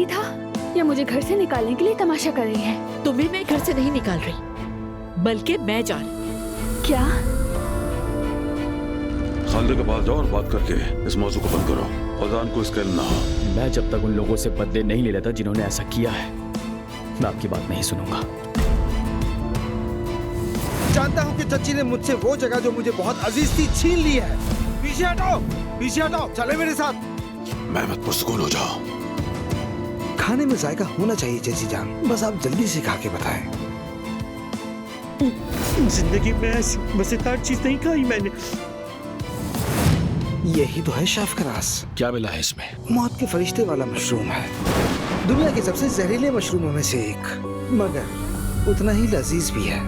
था या मुझे घर से निकालने के लिए तमाशा कर रही है? तुम्हें मैं घर से नहीं निकाल रही, बल्कि मैं जा रही। क्या? खालिद के पास जाओ और बात करके इस मौजू को बंद करो। ओजान को इसका इल्म ना हो। मैं जब तक उन लोगों से बदले नहीं ले लेता जिन्होंने ऐसा किया है, मैं आपकी बात नहीं सुनूंगा। जानता हूँ कि चच्ची ने मुझसे वो जगह जो मुझे बहुत अजीज थी छीन ली है। पीछे हटाओ, पीछे हटाओ, चले मेरे साथ। मेहमेद पुरसुकून हो जाओ। खाने में जायका होना चाहिए चची जान, बस आप जल्दी से खा के बताएं। जिंदगी में ऐसी मजेदार चीज नहीं खाई मैंने। यही तो है शेफ का राज। क्या मिला है इसमें? मौत के फरिश्ते वाला मशरूम है, दुनिया के सबसे जहरीले मशरूमों में से एक, मगर उतना ही लजीज भी है।